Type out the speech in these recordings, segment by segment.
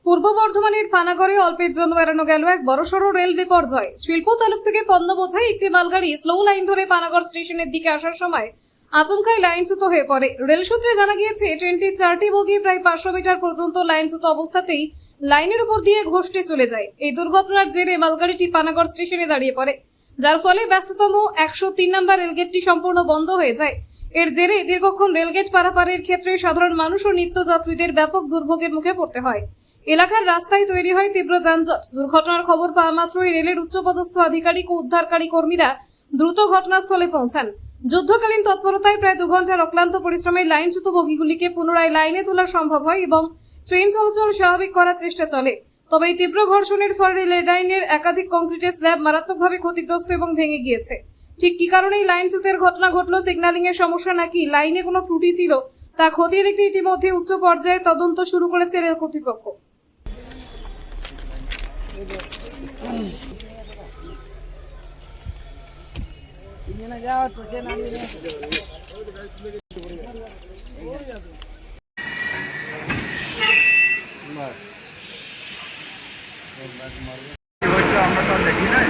পূর্ব বর্ধমানের পানাগড়ে অল্পের জন্য এড়ানো গেল এক বড়সড় রেল বিপর্যয়। শিল্প তালুক থেকে পণ্য বোঝাই একটি মালগাড়ি স্লো লাইন ধরে পানাগড় স্টেশনের দিকে আসার সময় আচমকাই লাইনচ্যুত হয়ে পড়ে। রেল সূত্রে জানা গিয়েছে, ট্রেনটির 4টি বগি প্রায় 500 মিটার পর্যন্ত লাইনচ্যুত অবস্থাতেই লাইনের উপর দিয়ে ঘষতে চলে যায়। এই দুর্ঘটনার জেরে মালগাড়িটি পানাগড় স্টেশনে দাঁড়িয়ে পড়ে, যার ফলে ব্যস্ততম 103 নম্বর রেলগেটটি সম্পূর্ণ বন্ধ হয়ে যায়। এর জেরে দীর্ঘক্ষণ রেলগেট পারাপারের ক্ষেত্রে সাধারণ মানুষ ও নিত্যযাত্রীদের ব্যাপক দুর্ভোগের মুখে পড়তে হয়। এলাকার রাস্তায় তৈরি হয় তীব্র যানজট। দুর্ঘটনার খবর পাওয়া মাত্রই রেলের উচ্চপদস্থ আধিকারিক ও উদ্ধারকারী কর্মীরা দ্রুত ঘটনাস্থলে পৌঁছান। যুদ্ধকালীন তৎপরতায় প্রায় 2 ঘন্টার অক্লান্ত পরিশ্রমে লাইনচ্যুত বগিগুলিকে পুনরায় লাইনে তোলা সম্ভব হয় এবং ট্রেন চলাচল স্বাভাবিক করার চেষ্টা চলে। তবে এই তীব্র ঘর্ষণের ফলে রেল লাইনের একাধিক কংক্রিটের স্ল্যাব মারাত্মকভাবে ক্ষতিগ্রস্ত এবং ভেঙে গিয়েছে। ঠিক কি কারণে এই লাইনচ্যুতের ঘটনা ঘটল, সিগন্যালিং এর সমস্যা নাকি লাইনে কোনো ত্রুটি ছিল, তা খতিয়ে দেখতে ইতিমধ্যে উচ্চ পর্যায়ে তদন্ত শুরু করেছে রেল কর্তৃপক্ষ। আমরা তো দেখি নাই,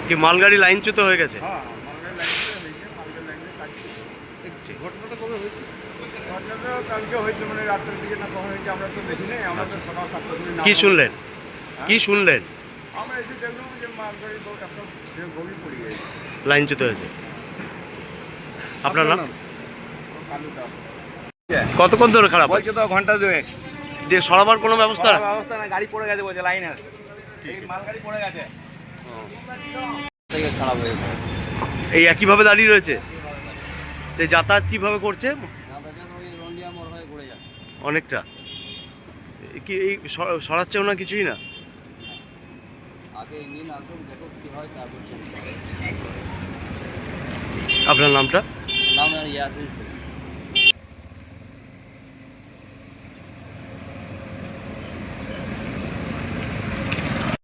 কি মালগাড়ি লাইনচ্যুত হয়ে গেছে? ঘটনাটা কবে হয়েছে? ঘটনাটা কালকে হয়েছে, মানে রাত্রের দিকে না কখন হয়েছে আমরা তো দেখি নাই। আমরা তো সকাল 7টার দিকে কি শুনলেন? কি শুনলেন? আমরা এসে দেখলাম যে মালগাড়ি একটা বগি পড়ে গেছে, লাইনচ্যুত হয়েছে। আপনার নাম? কালু দাস। কতক্ষণ ধরে খারাপ? বলছে তো ঘন্টা 2 দিয়ে সরাবার কোনো ব্যবস্থা? ব্যবস্থা না, গাড়ি পড়ে গেছে বলছে, লাইন আছে, এই মালগাড়ি পড়ে গেছে, খারাপ হয়ে গেছে। এই একইভাবে দাঁড়িয়ে রয়েছে, যে যাতায়াত কিভাবে করছে? অনেকটা কি এই সরাচ্ছেও না কিছুই না? আপনার নামটা? নাম ইয়াসিন।